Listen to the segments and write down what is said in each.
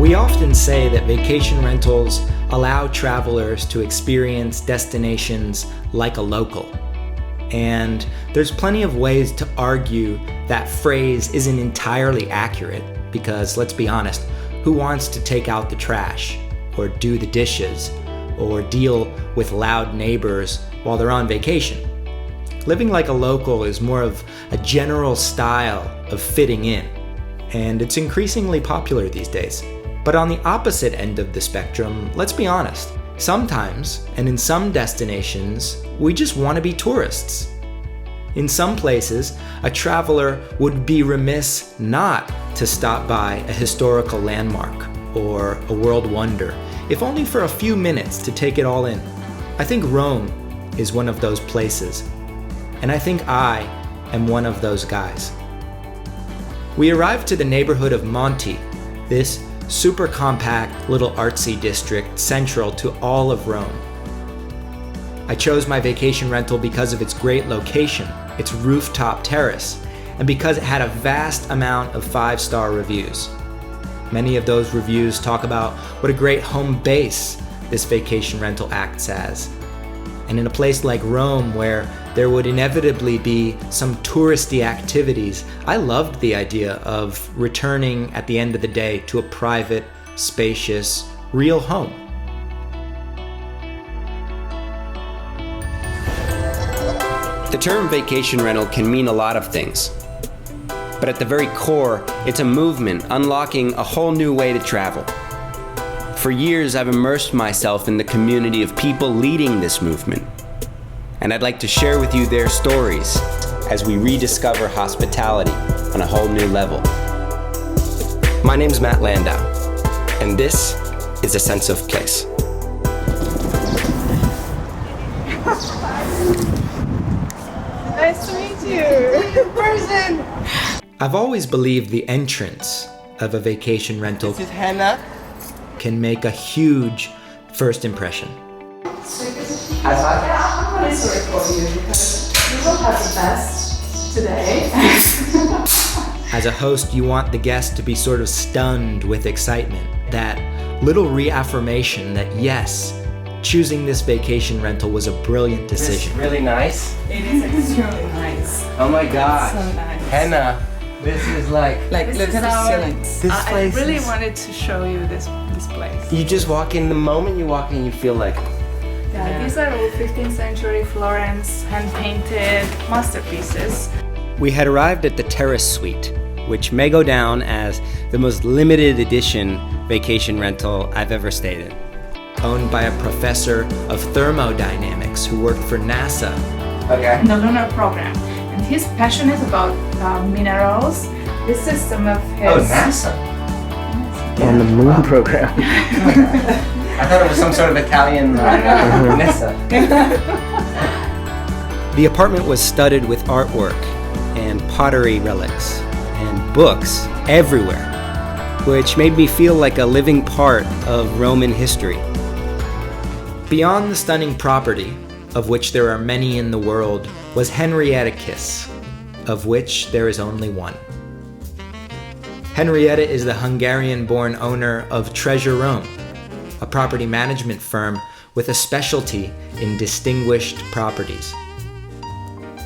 We often say that vacation rentals allow travelers to experience destinations like a local. And there's plenty of ways to argue that phrase isn't entirely accurate because, let's be honest, who wants to take out the trash or do the dishes or deal with loud neighbors while they're on vacation? Living like a local is more of a general style of fitting in, and it's increasingly popular these days. But on the opposite end of the spectrum, let's be honest, sometimes, and in some destinations, we just want to be tourists. In some places, a traveler would be remiss not to stop by a historical landmark or a world wonder, if only for a few minutes to take it all in. I think Rome is one of those places, and I think I am one of those guys. We arrived to the neighborhood of Monti, this super compact little artsy district central to all of Rome. I chose my vacation rental because of its great location, its rooftop terrace, and because it had a vast amount of 5-star reviews. Many of those reviews talk about what a great home base this vacation rental acts as. And in a place like Rome, where there would inevitably be some touristy activities, I loved the idea of returning at the end of the day to a private, spacious, real home. The term vacation rental can mean a lot of things. But at the very core, it's a movement unlocking a whole new way to travel. For years, I've immersed myself in the community of people leading this movement. And I'd like to share with you their stories as we rediscover hospitality on a whole new level. My name's Matt Landau, and this is A Sense of Place. Nice to meet you in person. I've always believed the entrance of a vacation rental This is Hannah. can make a huge first impression. I'm really sorry for you because you will have the best today. As a host, you want the guest to be sort of stunned with excitement, that little reaffirmation that yes, choosing this vacation rental was a brilliant decision. This is really nice. It is extremely nice. Oh my gosh. So nice. Hannah, this is like Like, look at the ceilings. This I place really is- wanted to show you this place. you just walk in, the moment you walk in, you feel like Yeah, these are all 15th century Florence hand-painted masterpieces. We had arrived at the Terrace Suite, which may go down as the most limited edition vacation rental I've ever stayed in. Owned by a professor of thermodynamics who worked for NASA. okay. In the lunar program. And he's passionate about minerals. This is some of his... Oh, NASA. On the moon program. I thought it was some sort of Italian NASA. The apartment was studded with artwork and pottery relics and books everywhere, which made me feel like a living part of Roman history. Beyond the stunning property, of which there are many in the world, was Henrietta Kiss, of which there is only one. Henrietta is the Hungarian-born owner of Treasure Rome, a property management firm with a specialty in distinguished properties.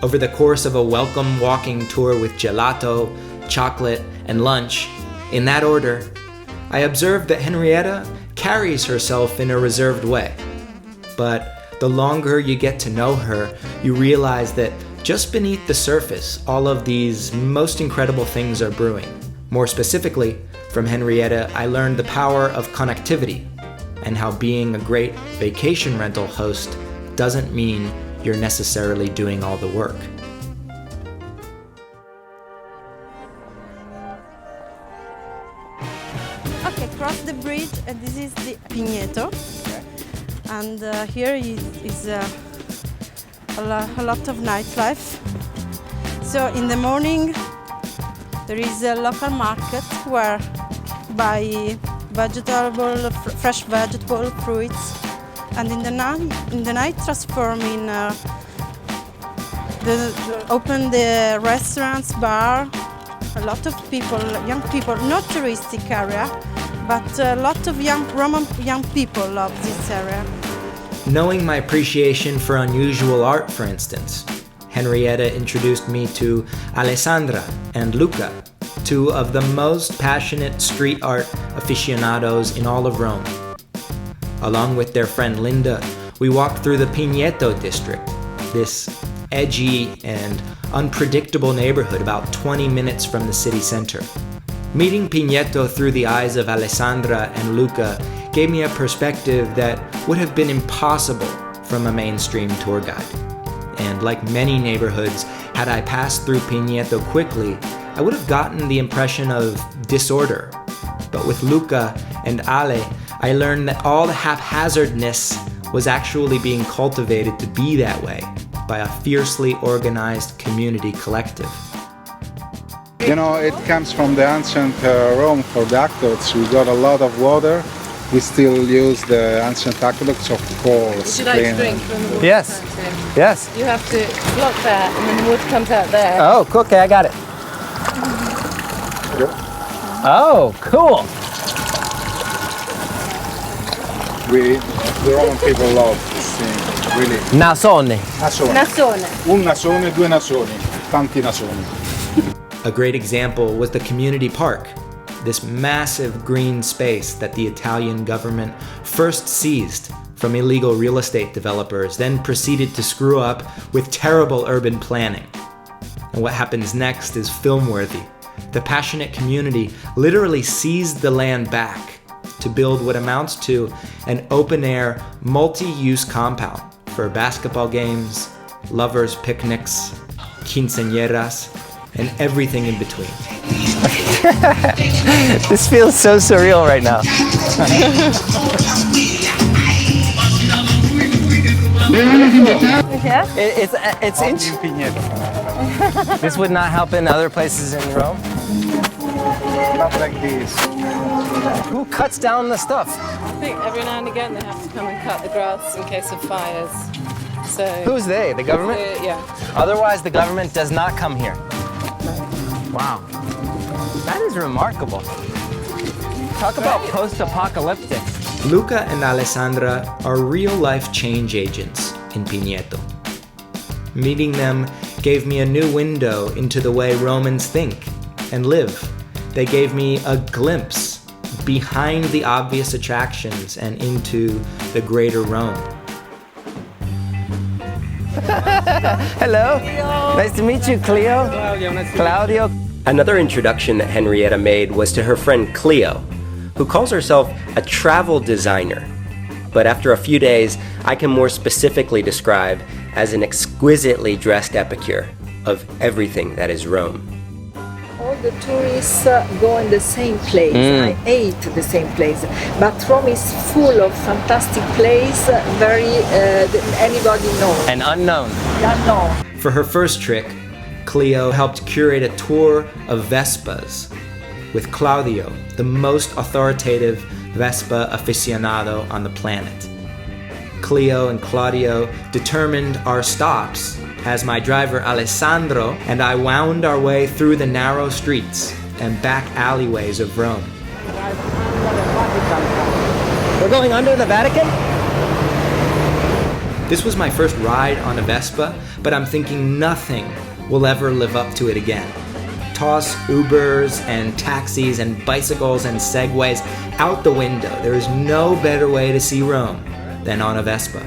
Over the course of a welcome walking tour with gelato, chocolate, and lunch, in that order, I observed that Henrietta carries herself in a reserved way. But the longer you get to know her, you realize that just beneath the surface, all of these most incredible things are brewing. More specifically, from Henrietta, I learned the power of connectivity and how being a great vacation rental host doesn't mean you're necessarily doing all the work. Okay, cross the bridge, and this is the Pigneto. And here is a lot of nightlife. So in the morning, there is a local market where buy fresh vegetable, fruits, and in the night transform in open the restaurants, bar. A lot of people, young people, not touristic area, but a lot of Roman young people love this area. Knowing my appreciation for unusual art, for instance, Henrietta introduced me to Alessandra and Luca, two of the most passionate street art aficionados in all of Rome. Along with their friend Linda, we walked through the Pigneto district, this edgy and unpredictable neighborhood about 20 minutes from the city center. Meeting Pigneto through the eyes of Alessandra and Luca gave me a perspective that would have been impossible from a mainstream tour guide. And like many neighborhoods, had I passed through Pigneto quickly, I would have gotten the impression of disorder. But with Luca and Ale, I learned that all the haphazardness was actually being cultivated to be that way by a fiercely organized community collective. You know, it comes from the ancient Rome for the aqueducts. We got a lot of water. We still use the ancient aqueducts, of course. Would you like to drink from the water? Yes. fountain? Yes. You have to block that and then the water comes out there. Oh, okay, I got it. Oh, cool. The Roman people love this thing, really. Nasone. Nasone. Nasone. Un nasone, due nasoni, tanti nasoni. A great example was the community park, this massive green space that the Italian government first seized from illegal real estate developers, then proceeded to screw up with terrible urban planning. And what happens next is film-worthy. The passionate community literally seized the land back to build what amounts to an open-air, multi-use compound for basketball games, lovers' picnics, quinceañeras, and everything in between. This feels so surreal right now. Yeah? It's This would not help in other places in Rome. Not like this. Who cuts down the stuff? I think every now and again they have to come and cut the grass in case of fires. So Who's they? The government? yeah. Otherwise, the government does not come here. Wow. That is remarkable. Talk about post-apocalyptic. Luca and Alessandra are real-life change agents in Pigneto. Meeting them gave me a new window into the way Romans think and live. They gave me a glimpse behind the obvious attractions and into the greater Rome. Hello. Nice to meet you, Cleo. Claudio. Another introduction that Henrietta made was to her friend Cleo, who calls herself a travel designer. But after a few days, I can more specifically describe as an exquisitely dressed epicure of everything that is Rome. All the tourists go in the same place. I ate the same place, but Rome is full of fantastic place. Anybody knows. An unknown. Unknown. For her first trick, Cleo helped curate a tour of Vespas with Claudio, the most authoritative Vespa aficionado on the planet. Cleo and Claudio determined our stops as my driver Alessandro and I wound our way through the narrow streets and back alleyways of Rome. We're going under the Vatican? This was my first ride on a Vespa, but I'm thinking nothing will ever live up to it again. Toss Ubers and taxis and bicycles and Segways out the window. There is no better way to see Rome than on a Vespa.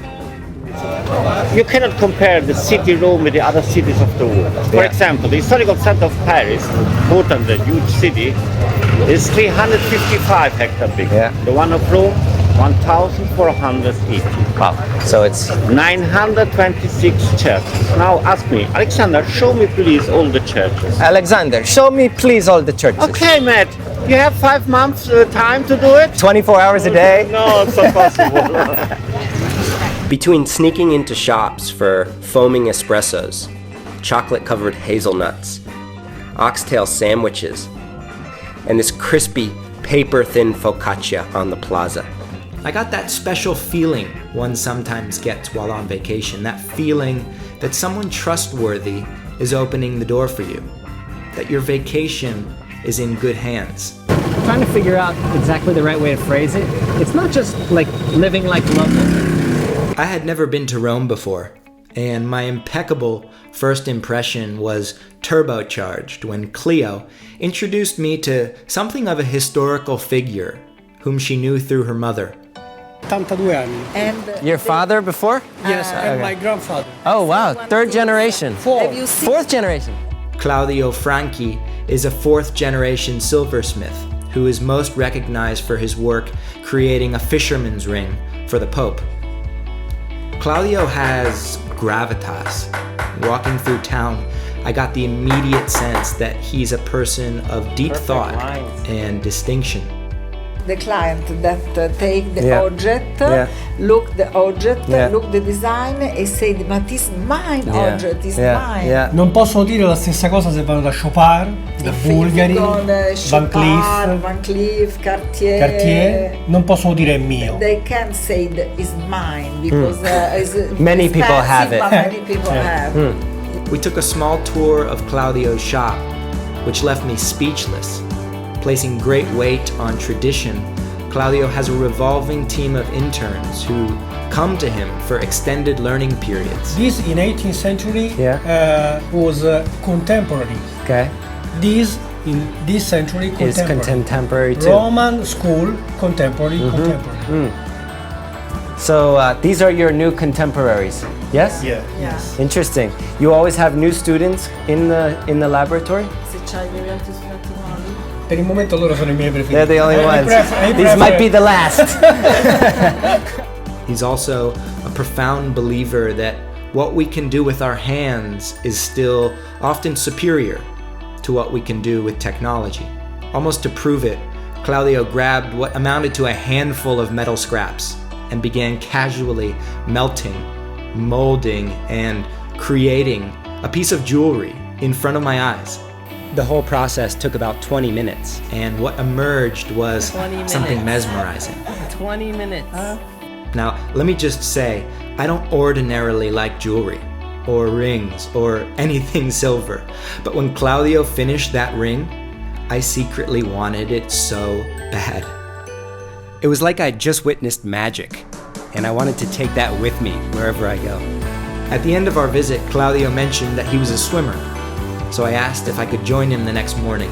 You cannot compare the city Rome with the other cities of the world. For example, the historical center of Paris, important, the huge city, is 355 hectares big. Yeah. The one of Rome, 1,480. Wow. So it's 926 churches. Now ask me, Alexander, show me please all the churches. Alexander, show me please all the churches. Okay, Matt, you have 5 months time to do it? 24 hours a day? No, it's not possible. Between sneaking into shops for foaming espressos, chocolate-covered hazelnuts, oxtail sandwiches, and this crispy, paper-thin focaccia on the plaza. I got that special feeling one sometimes gets while on vacation, that feeling that someone trustworthy is opening the door for you, that your vacation is in good hands. trying to figure out exactly the right way to phrase it. It's not just like living like locals. I had never been to Rome before, and my impeccable first impression was turbocharged when Cleo introduced me to something of a historical figure whom she knew through her mother. 82 anni. And Your father before? Yes, and my grandfather. Oh wow, third generation. Have you seen? Fourth generation. Claudio Franchi is a fourth-generation silversmith who is most recognized for his work creating a fisherman's ring for the Pope. Claudio has gravitas. Walking through town, I got the immediate sense that he's a person of deep thought and distinction. The client that take the object, look the object, look the design and say, "But it's mine object, it's mine." Non possono dire la stessa cosa se vanno da Chopin, da Bulgari, Van Cleef, Cartier. Non possono dire è mio. They can't say that it's mine because it's Many people have it. But many people have. We took a small tour of Claudio's shop, which left me speechless. Placing great weight on tradition, Claudio has a revolving team of interns who come to him for extended learning periods. This in 18th century was contemporary. Okay. This in this century Is contemporary too. Roman school, contemporary. So these are your new contemporaries, yes? Yeah. Yes. Interesting. You always have new students in the laboratory? Per il momento loro sono I miei preferiti. They're the only ones. I These might be the last. He's also a profound believer that what we can do with our hands is still often superior to what we can do with technology. Almost to prove it, Claudio grabbed what amounted to a handful of metal scraps and began casually melting, molding, and creating a piece of jewelry in front of my eyes. The whole process took about 20 minutes, and what emerged was something mesmerizing. 20 minutes. Now, let me just say, I don't ordinarily like jewelry, or rings, or anything silver, but when Claudio finished that ring, I secretly wanted it so bad. It was like I'd just witnessed magic, and I wanted to take that with me wherever I go. At the end of our visit, Claudio mentioned that he was a swimmer, so I asked if I could join him the next morning.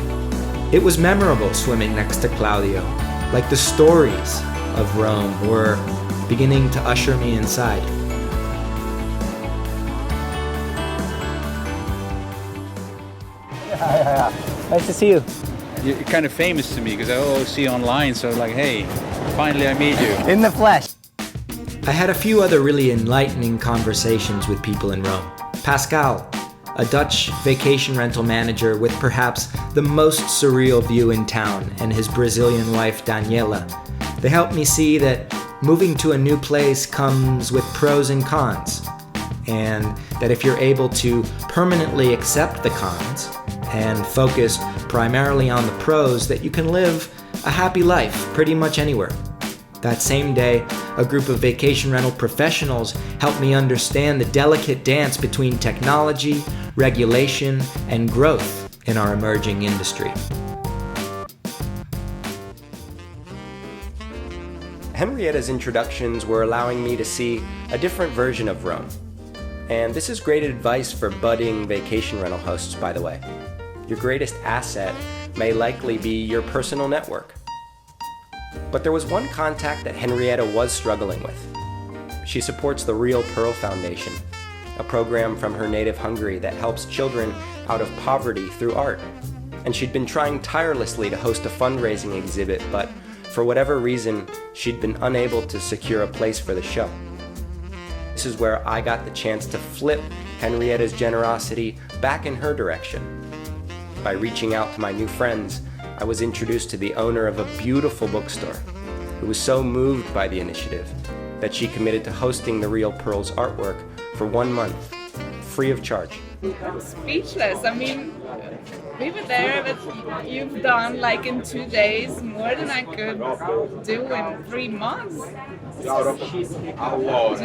It was memorable swimming next to Claudio, like the stories of Rome were beginning to usher me inside. Nice to see you. You're kind of famous to me because I always see you online, so like, hey, finally I meet you. In the flesh. I had a few other really enlightening conversations with people in Rome. Pascal, a Dutch vacation rental manager with perhaps the most surreal view in town, and his Brazilian wife Daniela. They helped me see that moving to a new place comes with pros and cons, and that if you're able to permanently accept the cons and focus primarily on the pros, that you can live a happy life pretty much anywhere. That same day, a group of vacation rental professionals helped me understand the delicate dance between technology, regulation, and growth in our emerging industry. Henrietta's introductions were allowing me to see a different version of Rome. And this is great advice for budding vacation rental hosts, by the way. Your greatest asset may likely be your personal network. But there was one contact that Henrietta was struggling with. She supports the Real Pearl Foundation, a program from her native Hungary that helps children out of poverty through art. And she'd been trying tirelessly to host a fundraising exhibit, but for whatever reason, she'd been unable to secure a place for the show. This is where I got the chance to flip Henrietta's generosity back in her direction. By reaching out to my new friends, I was introduced to the owner of a beautiful bookstore who was so moved by the initiative that she committed to hosting the Real Pearls artwork for 1 month, free of charge. I'm speechless. I mean, we were there, but you've done like in 2 days more than I could do in 3 months. I have no words.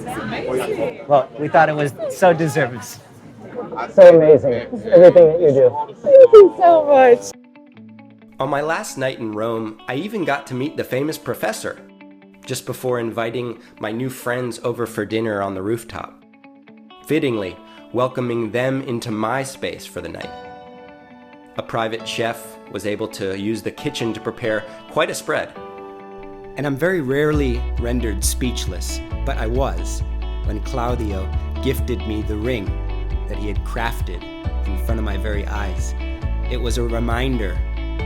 It's amazing. Well, we thought it was so deserved. So amazing, everything that you do. Thank you so much. On my last night in Rome, I even got to meet the famous professor, just before inviting my new friends over for dinner on the rooftop, fittingly welcoming them into my space for the night. A private chef was able to use the kitchen to prepare quite a spread. And I'm very rarely rendered speechless, but I was when Claudio gifted me the ring that he had crafted in front of my very eyes. It was a reminder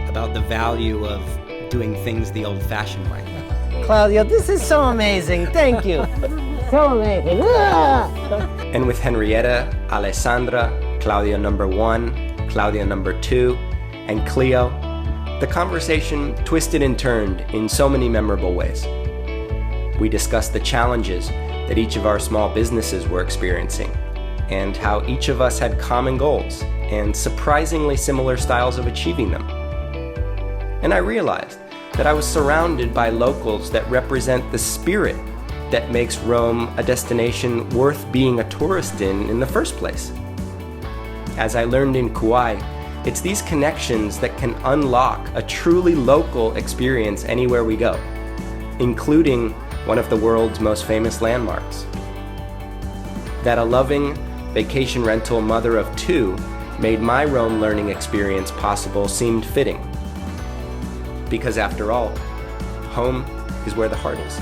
about the value of doing things the old-fashioned way. Claudio, this is so amazing. Thank you. So amazing. And with Henrietta, Alessandra, Claudio number 1, Claudio number 2, and Cleo, the conversation twisted and turned in so many memorable ways. We discussed the challenges that each of our small businesses were experiencing, and how each of us had common goals and surprisingly similar styles of achieving them. And I realized that I was surrounded by locals that represent the spirit that makes Rome a destination worth being a tourist in the first place. As I learned in Kauai, it's these connections that can unlock a truly local experience anywhere we go, including one of the world's most famous landmarks. That a loving vacation rental mother of 2 made my Rome learning experience possible seemed fitting. Because after all, home is where the heart is.